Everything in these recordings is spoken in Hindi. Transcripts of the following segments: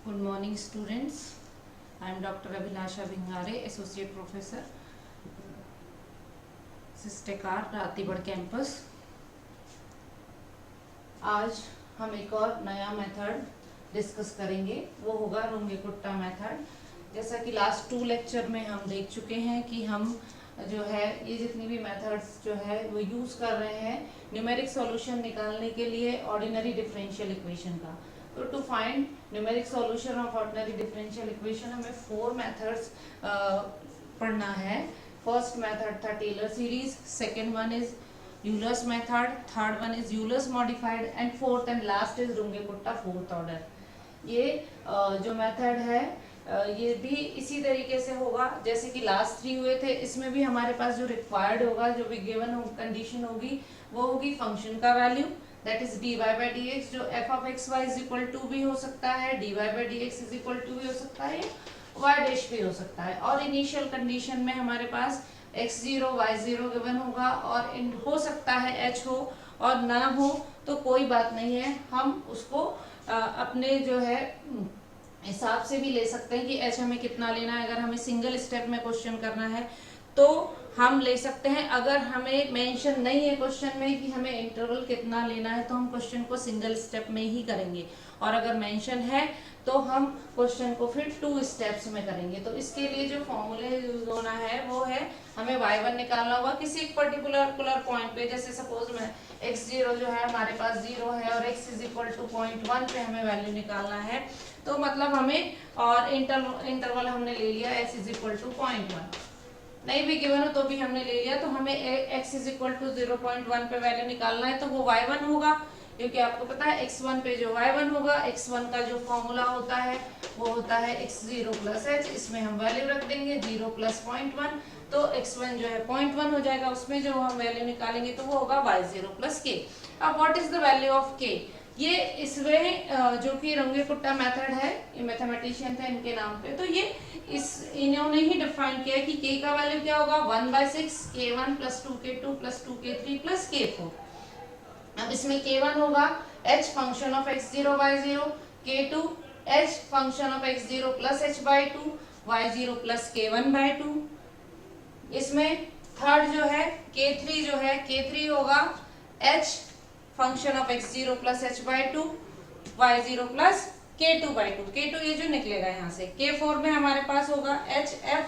Good morning, students. I am Dr. Abhilasha Bhingare, Associate Professor, सिस्टेकार रातीगढ़ कैंपस। आज हम एक और नया मेथड डिस्कस करेंगे, वो होगा रुंगे-कुट्टा मेथड। जैसा कि लास्ट 2 लेक्चर में हम देख चुके हैं कि हम जो है ये जितनी भी मेथड्स जो है वो यूज़ कर रहे हैं न्यूमेरिक सॉल्यूशन निकालने के लिए ऑर्डिनरी डिफरेंशियल इक्वेशन का। तो to find numeric solution of ordinary differential equation हमें 4 मेथड्स पढ़ना है। फर्स्ट मेथड था Taylor series, second one is Euler's method, third one is Euler's modified and fourth and last is Runge Kutta fourth order. ये जो मेथड है ये भी इसी तरीके से होगा जैसे कि लास्ट 3 हुए थे। इसमें भी हमारे पास जो रिक्वायर्ड होगा, जो भी गिवन कंडीशन होगी, वो होगी फंक्शन का value that is dy by dx, जो f of x y is equal to भी हो सकता है, dy by dx is equal to भी हो सकता है, y डैश भी हो सकता है। और इनिशियल कंडीशन में हमारे पास x0 y0 गिवन होगा और हो सकता है h हो और ना हो तो कोई बात नहीं है, हम उसको अपने जो है हिसाब से भी ले सकते हैं कि h हमें कितना लेना है। अगर हमें सिंगल स्टेप में क्वेश्चन करना है तो हम ले सकते हैं। अगर हमें मेंशन नहीं है क्वेश्चन में कि हमें इंटरवल कितना लेना है तो हम क्वेश्चन को सिंगल स्टेप में ही करेंगे, और अगर मेंशन है तो हम क्वेश्चन को फिर 2 स्टेप्स में करेंगे। तो इसके लिए जो फॉर्मूले यूज होना है वो है, हमें y1 निकालना होगा किसी एक पर्टिकुलर पॉइंट पे। जैसे सपोज में x0 जो है हमारे पास 0 है और x इज इक्वल टू 0.1 पे हमें वैल्यू निकालना है, तो मतलब हमें, और इंटरवल हमने ले लिया x इज इक्वल टू 0.1, नहीं भी गिवन हो तो भी हमने ले लिया। तो हमें x इज इक्वल टू 0.1 पे वैल्यू निकालना है, तो वो y1 होगा, क्योंकि आपको पता है x1 पे जो y1 होगा, x1 का जो फॉर्मूला होता है वो होता है x0 प्लस h। इसमें हम वैल्यू रख देंगे 0 प्लस 0.1, तो x1 जो है 0.1 हो जाएगा, उसमें जो हम वैल्यू निकालेंगे तो वो होगा y0 प्लस k। अब what is the value of k? ये इसमें जो कि रुंगे-कुट्टा मेथड है, ये मैथमेटिशियन थे इनके नाम पे, तो ये इन्होंने ही डिफाइन किया कि k का वैल्यू क्या होगा 1/6 k1 plus 2k2 plus 2k3 plus k4। अब इसमें k1 होगा h function of x0 y0, k2 h function of x0 plus h by 2, y0 plus k1 by 2। इसमें थर्ड जो है k3 जो है, k3 होगा h function of x0 plus h by 2, y0 plus k2 by 2, k2 ये जो निकलेगा यहाँ से। k4 में हमारे पास होगा h f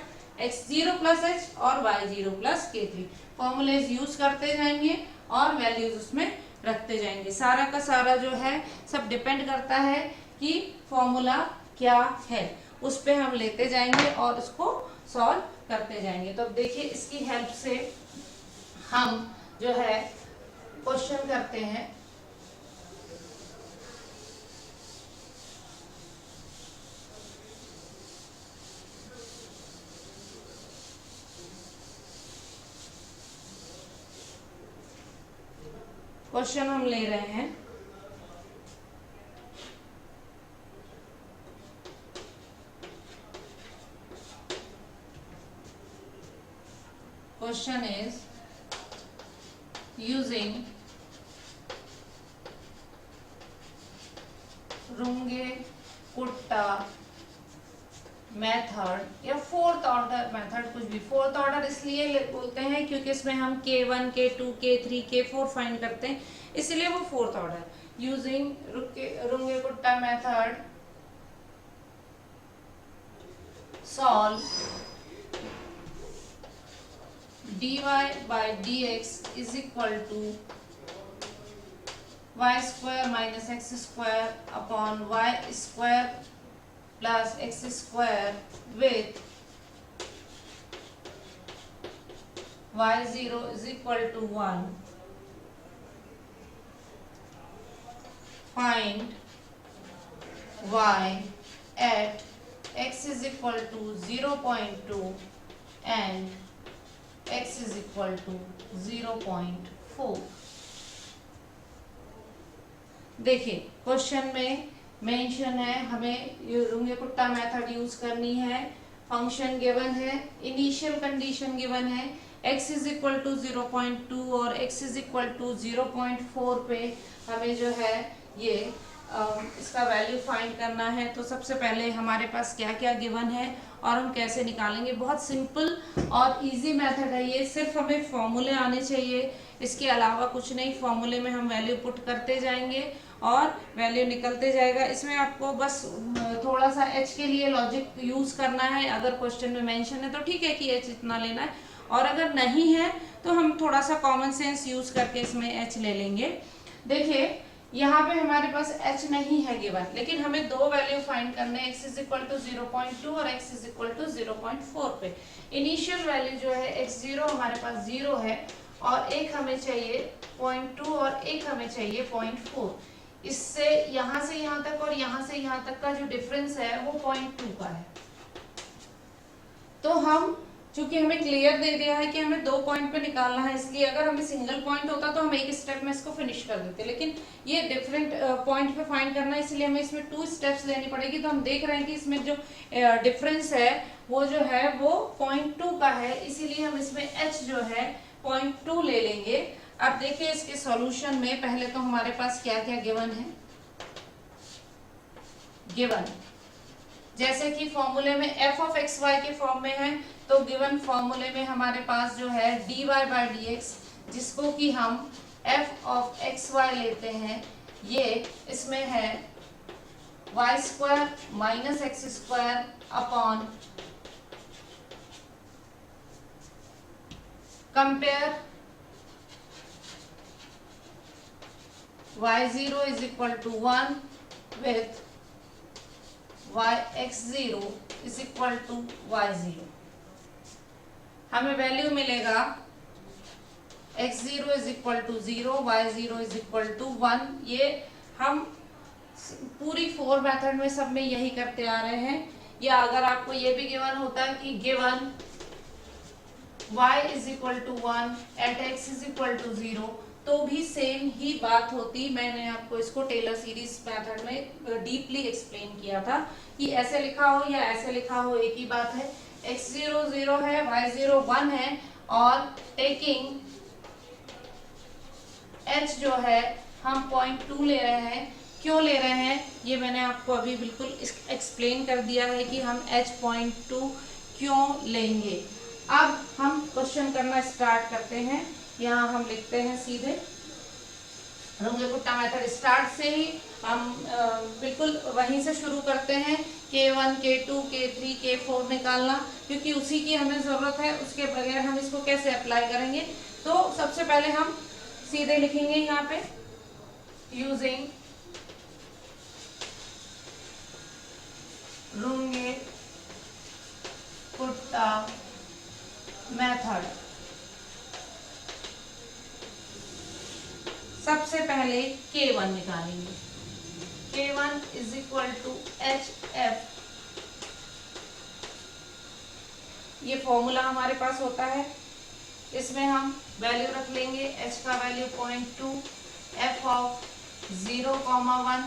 x0 plus h और y0 plus k3। Formulas use करते जाएंगे और वैल्यूज उसमें रखते जाएंगे। सारा का सारा जो है सब डिपेंड करता है कि फॉर्मूला क्या है, उस पे हम लेते जाएंगे और उसको सॉल्व करते जाएंगे। तो अब देखिए इसकी हेल्प से हम जो है क्वेश्चन करते हैं। क्वेश्चन हम ले रहे हैं, question is using Runge Kutta method या फोर्थ ऑर्डर मेथड, कुछ भी। फोर्थ ऑर्डर इसलिए बोलते हैं क्योंकि इसमें हम k1 k2 k3 k4 find करते हैं, इसलिए वो fourth order. Using Runge Kutta method solve dy by dx is equal to y square minus x square upon y square plus x square with y0 is equal to 1. Find y at x is equal to 0.2 and x is equal to 0.4. देखिए क्वेश्चन में मेंशन है, हमें रुंगे-कुट्टा मेथड यूज करनी है। फंक्शन गिवन है, इनिशियल कंडीशन गिवन है, x इज इक्वल टू 0.2 और x इज इक्वल टू 0.4 पे हमें जो है ये इसका वैल्यू फाइंड करना है तो सबसे पहले हमारे पास क्या क्या गिवन है और हम कैसे निकालेंगे। बहुत सिंपल और इजी मेथड है ये, सिर्फ हमें फॉर्मूले आने चाहिए, इसके अलावा कुछ नहीं। फॉर्मूले में हम वैल्यू पुट करते जाएंगे और वैल्यू निकलते जाएगा। इसमें आपको बस थोड़ा सा एच के लिए लॉजिक यूज करना है। अगर क्वेश्चन में मेंशन है तो ठीक है कि एच इतना लेना है, और अगर नहीं है तो हम थोड़ा सा कॉमन सेंस यूज करके इसमें एच ले लेंगे। देखिए यहाँ पे हमारे पास h नहीं है गिवन, लेकिन हमें दो वैल्यू फाइंड करने हैं, x इज इक्वल टू 0.2 और x इज इक्वल टू 0.4 पे। इनिशियल वैल्यू जो है x0 हमारे पास 0 है, और एक हमें चाहिए 0.2 और एक हमें चाहिए 0.4। इससे यहाँ तक और यहाँ से यहाँ तक का जो डिफरेंस है वो 0.2 का है। तो हम चूंकि हमें क्लियर दे दिया है कि हमें 2 पॉइंट पे निकालना है, इसलिए अगर हमें सिंगल पॉइंट होता तो हम एक स्टेप में इसको फिनिश कर देते, लेकिन ये डिफरेंट पॉइंट पे फाइंड करना है, इसलिए हमें इसमें 2 स्टेप्स लेनी पड़ेगी। तो हम देख रहे हैं कि इसमें जो डिफरेंस है वो जो है वो 0.2 का है, इसीलिए हम इसमें h जो है 0.2 ले लेंगे। अब देखिए इसके सॉल्यूशन में पहले तो हमारे पास क्या क्या गिवन है। गिवन जैसे कि फॉर्मूले में f ऑफ एक्स वाई के फॉर्म में है, तो गिवन फॉर्मूले में हमारे पास जो है dy बाई डी एक्स, जिसको कि हम f ऑफ एक्स वाई लेते हैं, ये इसमें है y square minus x square upon compare y0 is equal to 1 with yx0 is equal to y0। हमें वैल्यू मिलेगा x0 is equal to 0, y0 is equal to 1। ये हम पूरी 4 मेथड में सब में यही करते आ रहे हैं। या अगर आपको ये भी गिवन होता कि given y is equal to 1 at x is equal to 0, तो भी सेम ही बात होती। मैंने आपको इसको टेलर सीरीज मेथड में डीपली एक्सप्लेन किया था कि ऐसे लिखा हो या ऐसे लिखा हो एक ही बात है। x0 0 है, y0 1 है, और टेकिंग h जो है हम 0.2 ले रहे हैं। क्यों ले रहे हैं ये मैंने आपको अभी बिल्कुल एक्सप्लेन कर दिया है कि हम h 0.2 क्यों लेंगे। अब हम क्वेश्चन करना स्टार्ट करते हैं। यहाँ हम लिखते हैं सीधे रुंगे-कुट्टा मेथड स्टार्ट से ही हम बिल्कुल वहीं से शुरू करते हैं। K1, K2, K3, K4 निकालना, क्योंकि उसी की हमें जरूरत है, उसके बगैर हम इसको कैसे अप्लाई करेंगे। तो सबसे पहले हम सीधे लिखेंगे यहाँ पे यूजिंग रुंगे-कुट्टा मेथड। सबसे पहले K1 निकालेंगे। K1 is equal to HF, ये फॉर्मूला हमारे पास होता है। इसमें हम वैल्यू रख लेंगे, h का वैल्यू 0.2, f ऑफ 0,1।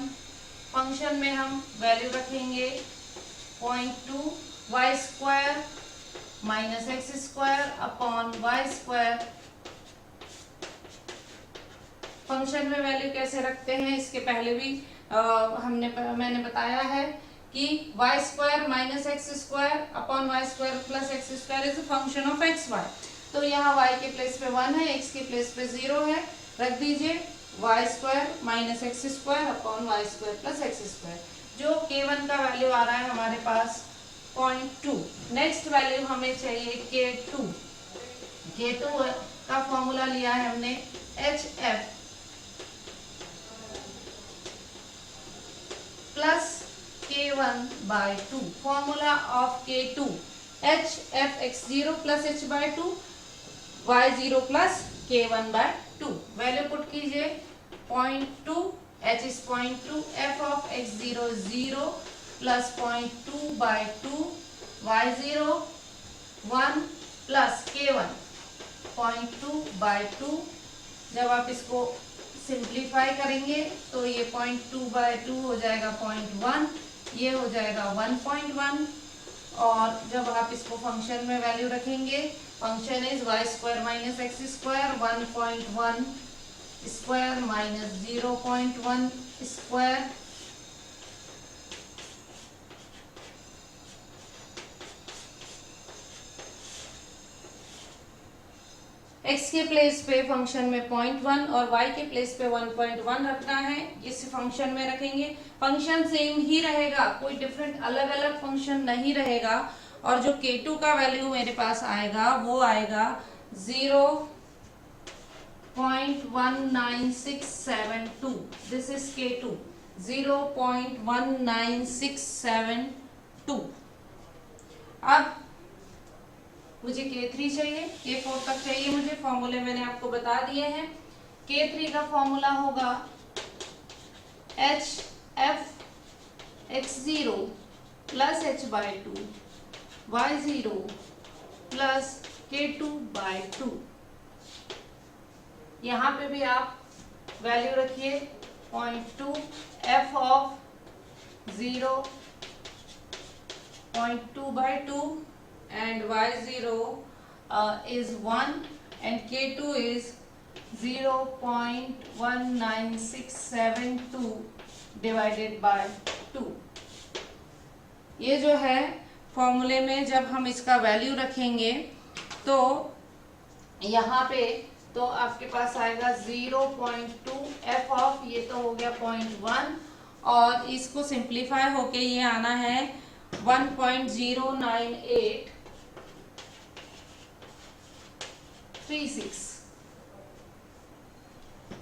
फंक्शन में हम वैल्यू रखेंगे 0.2 y square minus x square upon y square. Function में वैल्यू कैसे रखते हैं इसके पहले भी मैंने बताया है कि y square minus x square upon y square plus x square is a function of x y. तो यहाँ y के प्लेस पे 1 है, x के प्लेस पे 0 है, रख दीजिए y square minus x square upon y square plus x square. जो K1 का वैल्यू आ रहा है हमारे पास 0.2। नेक्स्ट वैल्यू हमें चाहिए K2। K2 का फॉर्मूला लिया है हमने HF plus K1 by 2। Formula of K2 HF x0 plus h by 2 y0 plus K1 by 2। Value put कीजिए 0.2, h is 0.2, f of x0 0 plus 0.2 by 2 y0 1 plus K1 0.2 by 2। जब आप इसको सिंप्लीफाई करेंगे तो ये 0.2 बाई 2 हो जाएगा 0.1, ये हो जाएगा 1.1। और जब आप इसको फंक्शन में वैल्यू रखेंगे, function is y square minus x square 1.1 square minus 0.1 square x के प्लेस पे फंक्शन में 0.1 और y के प्लेस पे 1.1 रखना है। इस फंक्शन में रखेंगे, फंक्शन सेम ही रहेगा, कोई डिफरेंट अलग अलग फंक्शन नहीं रहेगा। और जो k2 का वैल्यू मेरे पास आएगा वो आएगा 0.19672। This is k2, 0.19672। अब मुझे K3 चाहिए, K4 तक चाहिए मुझे। फॉर्मूले मैंने आपको बता दिए हैं। K3 का फॉर्मूला होगा HF(x0) plus h/2 y0 plus K2/2। यहाँ पे भी आप वैल्यू रखिए 0.2, f of 0 0.2/2 and y0 is 1 and k2 is 0.19672 divided by 2। ये जो है फॉर्मूले में जब हम इसका वैल्यू रखेंगे तो यहाँ पे तो आपके पास आएगा 0.2 f ऑफ, ये तो हो गया 0.1 और इसको सिंप्लीफाई होके ये आना है 1.09836।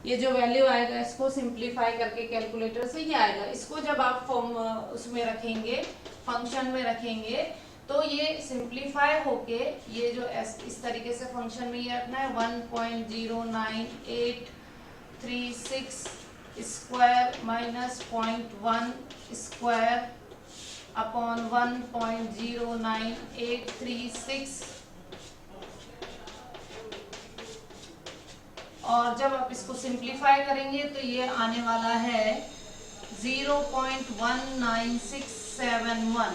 ये जो वैल्यू आएगा इसको सिंप्लीफाई करके कैलकुलेटर से ये आएगा। इसको जब आप फॉर्म उसमें रखेंगे, फंक्शन में रखेंगे, तो ये सिंप्लीफाई होके ये जो इस तरीके से फंक्शन में ये रखना है 1.09836 स्क्वायर माइनस 0.1 स्क्वायर अपॉन 1.09836। और जब आप इसको सिंप्लीफाई करेंगे तो ये आने वाला है 0.19671।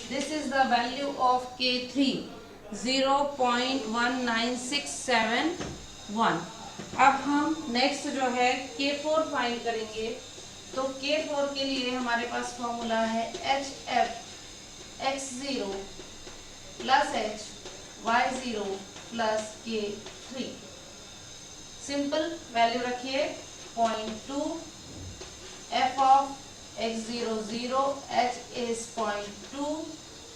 This is the value of K3, 0.19671। अब हम नेक्स्ट जो है K4 फाइंड करेंगे। तो K4 के लिए हमारे पास फॉर्मूला है HF(x0) plus HY0 plus K3। Simple value रखिए 0.2, f of x0 0, h is 0.2,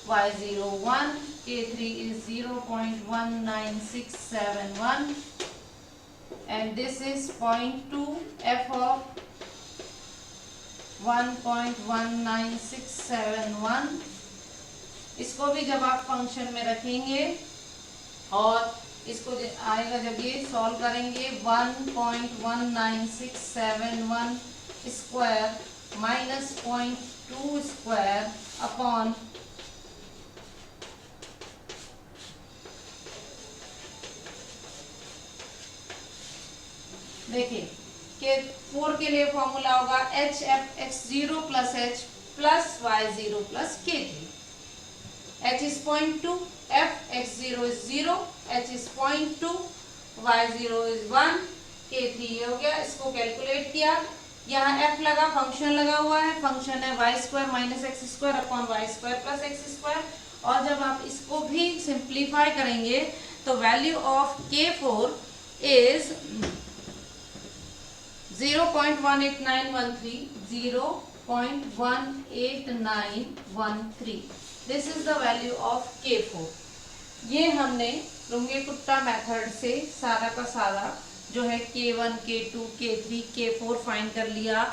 y0 1, k3 is 0.19671 and this is 0.2 f of 1.19671। इसको भी जब आप फंक्शन में रखेंगे और इसको आएगा जब ये सॉल्व करेंगे 1.19671 स्क्वायर माइनस 0.2 स्क्वायर अपॉन देखिए K4 के लिए फॉर्मूला होगा HF(x0) plus H plus y0 plus K3। H is 0.2, F(x0) is 0, H is 0.2, y0 is 1, K3 ये हो गया। इसको कैलकुलेट किया, यहाँ F लगा, फंक्शन लगा हुआ है, फंक्शन है y square minus x square upon y square plus x square. और जब आप इसको भी सिंप्लीफाई करेंगे तो value of K4 is 0.18913, 0.18913। This is the value of K4। ये हमने रुंगे-कुट्टा मेथड से सारा का सारा जो है K1, K2, K3, K4 find कर लिया,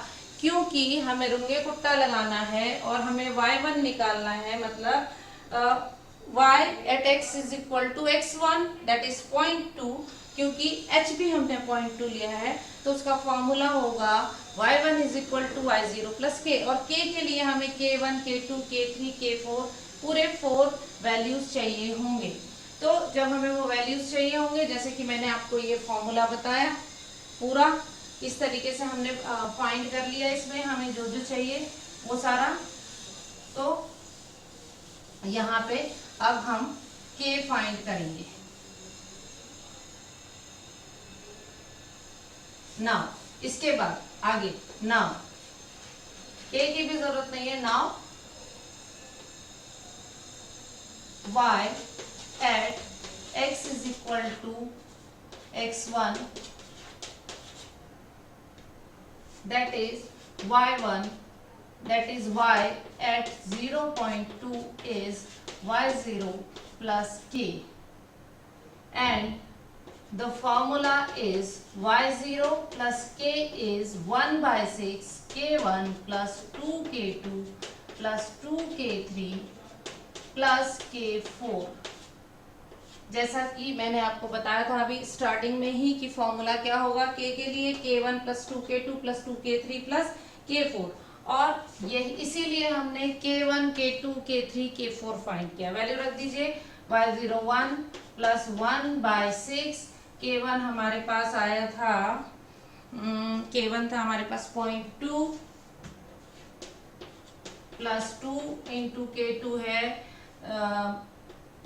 क्योंकि हमें रुंगे-कुट्टा लगाना है और हमें y1 निकालना है। मतलब y at x is equal to x1 that is 0.2, क्योंकि h भी हमने 0.2 लिया है तो उसका फॉर्मूला होगा y1 is equal to y0 plus k। और k के लिए हमें K1, K2, K3, K4 पूरे 4 वैल्यूज चाहिए होंगे। तो जब हमें वो वैल्यूज चाहिए होंगे, जैसे कि मैंने आपको ये फॉर्मूला बताया, पूरा इस तरीके से हमने फाइंड कर लिया। इसमें हमें जो जो चाहिए वो सारा, तो यहाँ पे अब हम k फाइंड करेंगे। नाउ इसके बाद आगे नाउ k की भी जरूरत नहीं है। Now y at x is equal to x1 that is y1 that is y at 0.2 is y0 plus k, and the formula is y0 plus k is 1 by 6 k1 plus 2k2 plus 2k3 plus k4। जैसा कि मैंने आपको बताया था अभी स्टार्टिंग में ही कि फॉर्मूला क्या होगा k के लिए k1 plus 2k2 plus 2k3 plus k4, और ये इसीलिए हमने k1 k2 k3 k4 find किया। वैल्यू रख दीजिए y01 प्लस 1 बाय 6, k1 हमारे पास आया था k1 था हमारे पास 0.2 प्लस 2 इंटू k2 है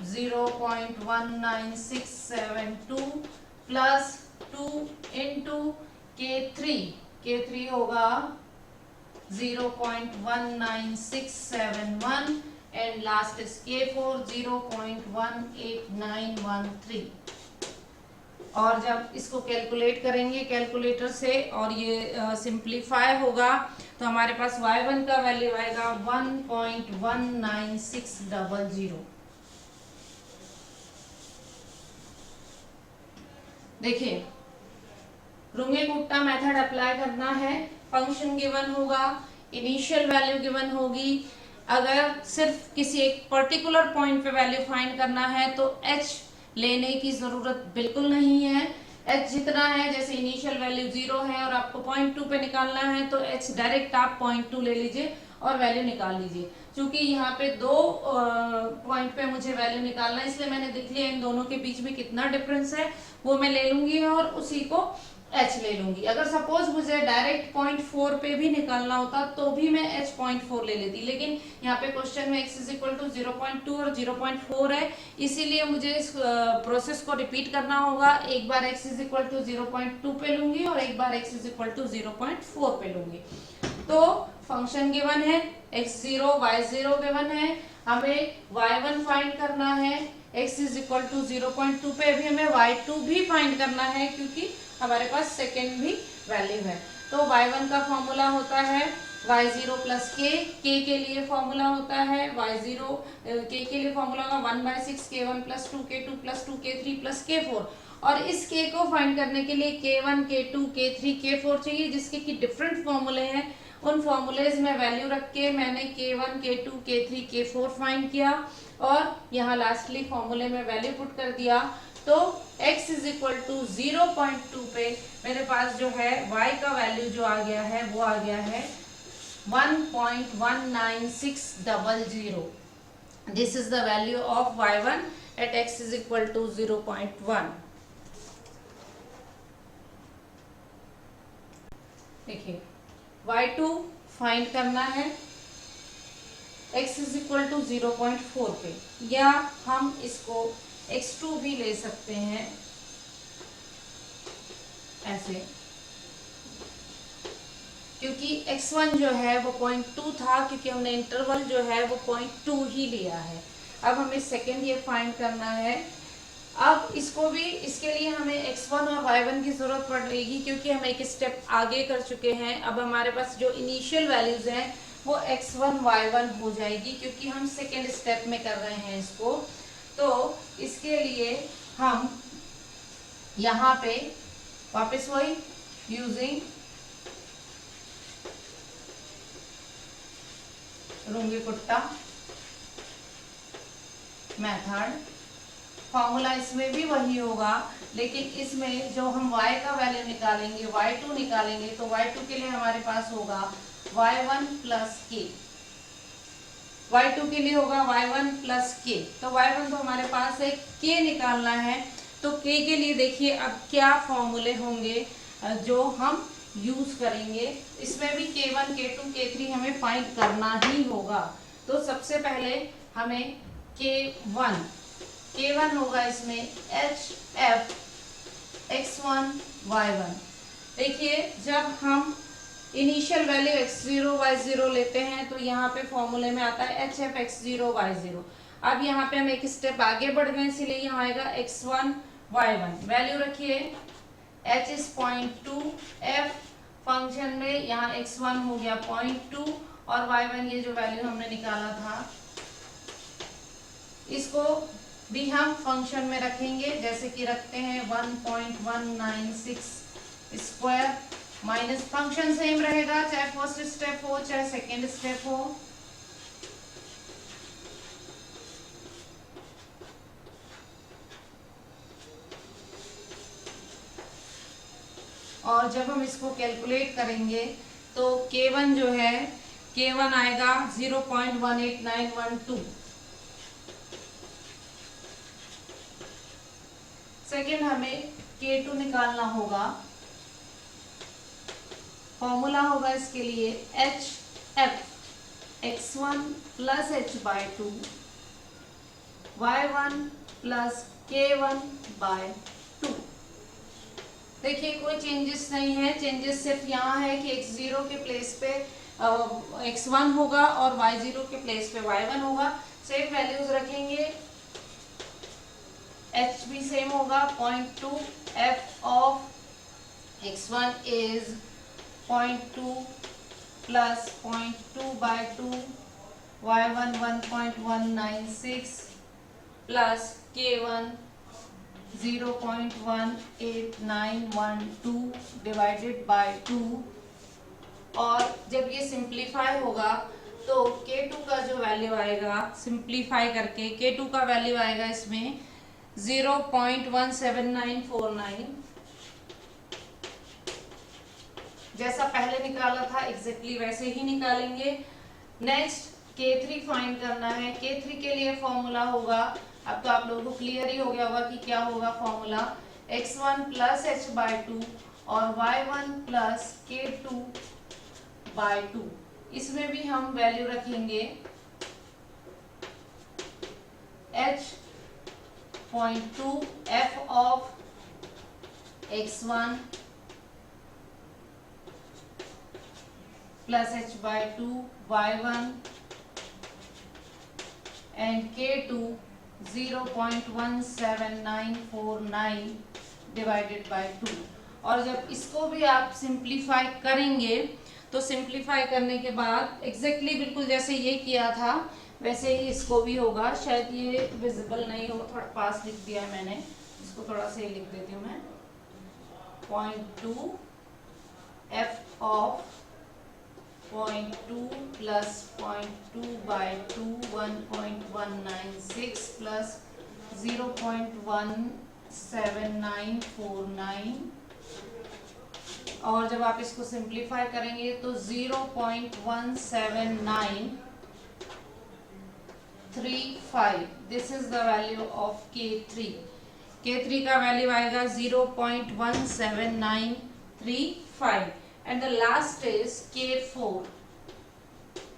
0.19672 प्लस 2 इंटू k3 होगा 0.19671 एंड लास्ट इज k4 0.18913। और जब इसको कैलकुलेट करेंगे कैलकुलेटर से और ये सिंप्लीफाई होगा तो हमारे पास y1 का वैल्यू आएगा 1.19600। देखिए रुंगे-कुट्टा मेथड अप्लाई करना है। फंक्शन गिवन होगा, इनिशियल वैल्यू गिवन होगी। अगर सिर्फ किसी एक पर्टिकुलर पॉइंट पे वैल्यू फाइंड करना है तो h लेने की जरूरत बिल्कुल नहीं है। h जितना है, जैसे इनिशियल वैल्यू 0 है और आपको 0.2 पे निकालना है तो h डायरेक्ट आप 0.2 ले लीजिए और वैल्यू निकाल लीजिए। क्योंकि यहाँ पे दो पॉइंट पे मुझे वैल्यू निकालना है इसलिए मैंने देख लिया इन दोनों के बीच में कितना डिफरेंस है वो मैं ले लूंगी और उसी को h ले लूंगी। अगर सपोज मुझे डायरेक्ट 0.4 पे भी निकालना होता तो भी मैं h 0.4 ले लेती, लेकिन यहाँ पे क्वेश्चन में x इज इक्वल टू 0.2 और 0.4 है, इसीलिए मुझे इस प्रोसेस को रिपीट करना होगा। एक बार x इज इक्वल टू 0.2 पे लूंगी और एक बार x इज इक्वल टू 0.4 पे लूंगी। तो फंक्शन गिवन है x0 y0 गिवन है, हमें y1 फाइंड करना है, x इज इक्वल टू 0.2 पे अभी हमें y2 भी फाइंड करना है क्योंकि हमारे पास सेकेंड भी वैल्यू है। तो y1 का फॉर्मूला होता है y0 प्लस k के लिए फॉर्मूला होता है y0 k के लिए फॉर्मूला होगा 1/6 k1 plus 2k2 plus 2k3 plus k4, और इस k को फाइंड करने के लिए k1 k2 k3 k4 चाहिए जिसके कि डिफरेंट फॉर्मूले हैं। उन फॉर्मूलेज में वैल्यू रख के मैंने k1 k2 k3 k4 find किया और यहाँ लास्टली फॉर्मूले में वैल्यू पुट कर दिया। तो x इज इक्वल टू 0.2 पे मेरे पास जो है y का वैल्यू जो आ गया है वो आ गया है 1.19600। This is the value of y1 at x is equal to 0.1। देखिए y2 फाइंड करना है x इज इक्वल टू 0.4 पे, या हम इसको x2 भी ले सकते हैं ऐसे, क्योंकि x1 जो है वो 0.2 था क्योंकि हमने इंटरवल जो है वो 0.2 ही लिया है। अब हमें सेकेंड ये फाइंड करना है। अब इसको भी, इसके लिए हमें x1 और y1 की जरूरत पड़ेगी क्योंकि हम एक स्टेप आगे कर चुके हैं। अब हमारे पास जो इनिशियल वैल्यूज हैं वो x1 y1 हो जाएगी क्योंकि हम सेकेंड स्टेप में कर रहे हैं इसको। तो इसके लिए हम यहाँ पे वापस वही यूजिंग रुंगे-कुट्टा मेथड, फॉर्मूला इसमें भी वही होगा लेकिन इसमें जो हम y का वैल्यू निकालेंगे y2 निकालेंगे तो y2 के लिए हमारे पास होगा y1 प्लस k, y2 के लिए होगा y1 प्लस k। तो y1 तो हमारे पास है, k निकालना है तो k के लिए देखिए अब क्या फॉर्मूले होंगे जो हम यूज करेंगे। इसमें भी k1 k2 k3 हमें फाइंड करना ही होगा। तो सबसे पहले हमें k1 होगा इसमें hf x1 y1। देखिए जब हम इनिशियल वैल्यू x0 y0 लेते हैं तो यहाँ पे फॉर्मूले में आता है hf x0 y0। अब यहाँ पे हम एक स्टेप आगे बढ़ गए इसीलिए यहाँ आएगा x1 y1 वैल्यू रखिए h इज 0.2, f फंक्शन में यहाँ x1 हो गया 0.2 और y1 ये जो वैल्यू हमने निकाला था इसको भी हम फंक्शन में रखेंगे जैसे कि रखते हैं 1.196 स्क्वायर माइनस फंक्शन सेम रहेगा चाहे फर्स्ट स्टेप हो चाहे सेकेंड स्टेप हो। और जब हम इसको कैलकुलेट करेंगे तो K1 जो है K1 आएगा 0.18912। सेकेंड हमें K2 निकालना होगा। फॉर्मूला होगा इसके लिए HF x1 plus h/2 y1 plus k1/2। देखिए कोई चेंजेस नहीं है, चेंजेस सिर्फ यहाँ है कि x0 के प्लेस पे x1 होगा और y0 के प्लेस पे y1 होगा। सेम वैल्यूज रखेंगे, h भी सेम होगा 0.2, f of x1 is 0.2 plus 0.2/2 y1 1.196 plus k1 0.18912 divided by 2। और जब ये सिंप्लीफाई होगा तो K2 का जो वैल्यू आएगा सिंप्लीफाई करके K2 का वैल्यू आएगा इसमें 0.17949। जैसा पहले निकाला था एग्जैक्टली वैसे ही निकालेंगे। नेक्स्ट K3 फाइंड करना है। K3 के लिए फॉर्मूला होगा, अब तो आप लोगों को क्लियर ही हो गया होगा कि क्या होगा फॉर्मूला, x1 प्लस h/2 और y1 प्लस k2/2। इसमें भी हम वैल्यू रखेंगे h 0.2 f of x1 plus h/2 y1 and k2 0.17949 divided by 2। और जब इसको भी आप सिंप्लीफाई करेंगे तो सिंप्लीफाई करने के बाद एग्जैक्टली बिल्कुल जैसे ये किया था वैसे ही इसको भी होगा। शायद ये विजिबल नहीं हो, थोड़ा पास लिख दिया है मैंने, इसको थोड़ा से लिख देती हूँ मैं। 0.2 f ऑफ 0.2 प्लस 0.2/2 1.196 प्लस 0.17949। और जब आप इसको सिंप्लीफाई करेंगे तो 0.17935। This is the value of K3। K3 का वैल्यू आएगा 0.17935 and the last is K4।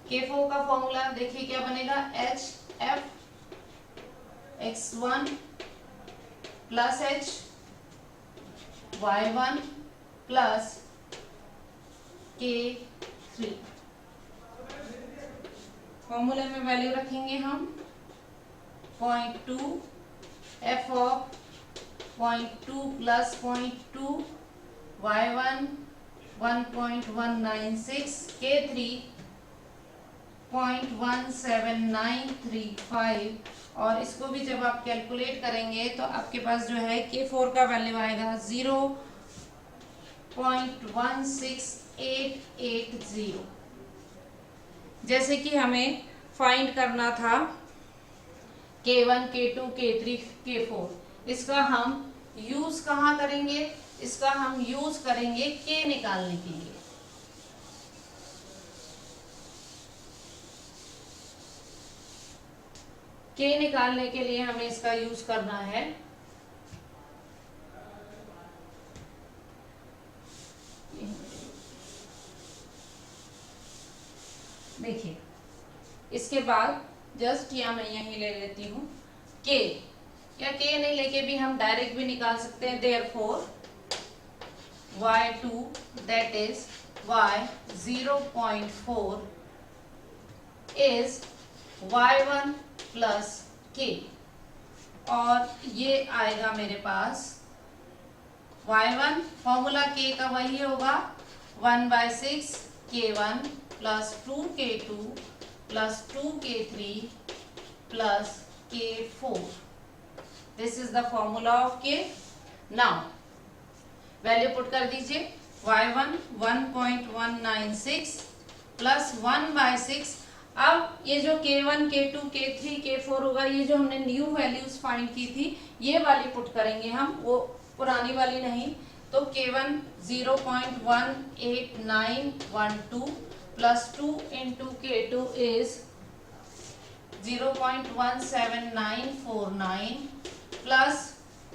K4 का फॉर्मूला देखिए क्या बनेगा, HF x1 plus h y1 plus K3। फॉर्मूले में वैल्यू रखेंगे हम 0.2 f of 0.2 plus 0.2 y1 1.196 K3 0.17935। और इसको भी जब आप कैलकुलेट करेंगे तो आपके पास जो है K4 का वैल्यू आएगा 0.16880। जैसे कि हमें फाइंड करना था K1 K2 K3 K4, इसका हम यूज कहाँ करेंगे, इसका हम यूज करेंगे K निकालने के लिए। K निकालने के लिए हमें इसका यूज करना है। देखिए इसके बाद जस्ट या मैं यही ले लेती हूँ K, या K नहीं लेके भी हम डायरेक्ट भी निकाल सकते हैं। Therefore y2 that is y 0.4 is y1 plus K। और ये आएगा मेरे पास y1, फॉर्मूला k का वही होगा 1/6 k1 plus 2k2 plus 2k3 plus k4. This is the formula of k. Now value put कर दीजिए. y1 1.196 plus 1/6. अब ये जो k1 k2 k3 k4 होगा, ये जो हमने न्यू वैल्यूज फाइंड की थी ये वाली पुट करेंगे हम, वो पुरानी वाली नहीं. तो k1 0.18912 plus 2 into k2 is 0.17949 plus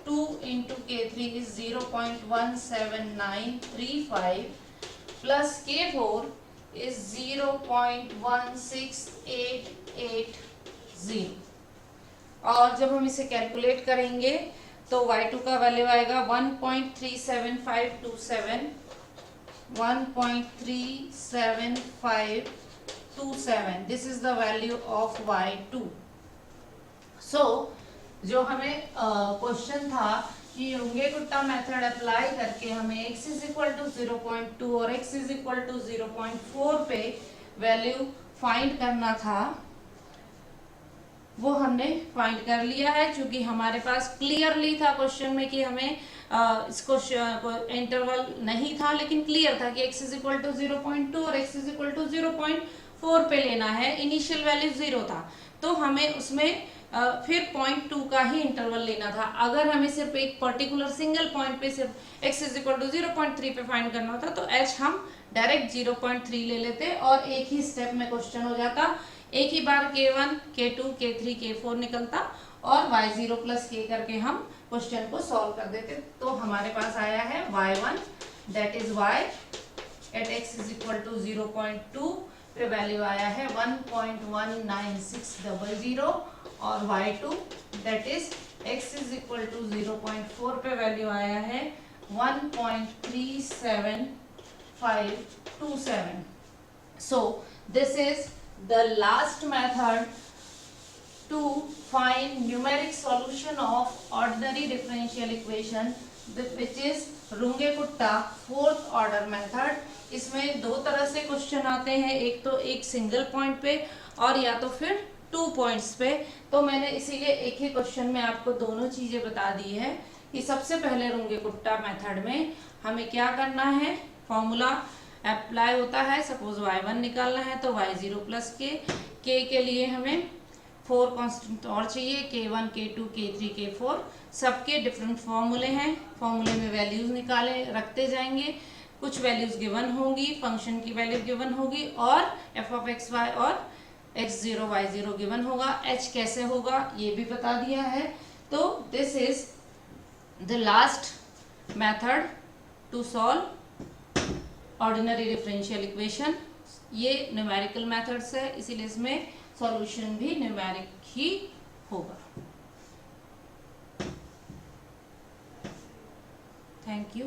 2 into k3 is 0.17935 plus k4 is 0.16880. और जब हम इसे कैलकुलेट करेंगे तो y2 का वैल्यू आएगा 1.37527. 1.37527. This is the value of y2. सो जो हमें क्वेश्चन था कि रुंगे-कुट्टा मेथड अप्लाई करके हमें x इज इक्वल टू 0.2 और x इज इक्वल टू 0.4 पे वैल्यू फाइंड करना था, वो हमने फाइंड कर लिया है. क्योंकि हमारे पास क्लियरली था क्वेश्चन में कि हमें इसको इंटरवल नहीं था, लेकिन क्लियर था कि x इज इक्वल टू 0.2 और x इज इक्वल टू 0.4 पे लेना है. इनिशियल वैल्यू 0 था, तो हमें उसमें फिर 0.2 का ही इंटरवल लेना था. अगर हमें सिर्फ एक पर्टिकुलर सिंगल पॉइंट पे सिर्फ x इज इक्वल टू 0.3 पे फाइंड करना होता तो h हम डायरेक्ट 0.3 ले लेते और एक ही स्टेप में क्वेश्चन हो जाता. एक ही बार k1 k2 k3 k4 निकलता और y0 प्लस k करके हम क्वेश्चन को सॉल्व कर देते. तो हमारे पास आया है y1 that is y at x is equal to 0.2 पे वैल्यू आया है 1.19600 और y2 that is x is equal to 0.4 पे वैल्यू आया है 1.37527. So this is the last method to find numeric solution of ordinary differential equation, which is Runge Kutta fourth order method. इसमें दो तरह से क्वेश्चन आते हैं, एक तो एक सिंगल पॉइंट पे और या तो फिर 2 पॉइंट्स पे. तो मैंने इसीलिए एक ही क्वेश्चन में आपको दोनों चीजें बता दी है कि सबसे पहले रुंगे-कुट्टा मेथड में हमें क्या करना है. फॉर्मूला अप्लाई होता है. सपोज y1 निकालना है तो y0 प्लस k के लिए हमें 4 कांस्टेंट और चाहिए, k1 k2 k3 k4. सबके डिफरेंट फॉर्मूले हैं. फॉर्मूले में वैल्यूज निकाले रखते जाएंगे. कुछ वैल्यूज गिवन होंगी, फंक्शन की वैल्यू गिवन होगी और f ऑफ x y और x0 y0 गिवन होगा. h कैसे होगा ये भी बता दिया है. तो this is the last method to solve ordinary differential equation. ये न्यूमेरिकल मेथड्स है, इसीलिए इसमें सॉल्यूशन भी न्यूमेरिक ही होगा. Thank you.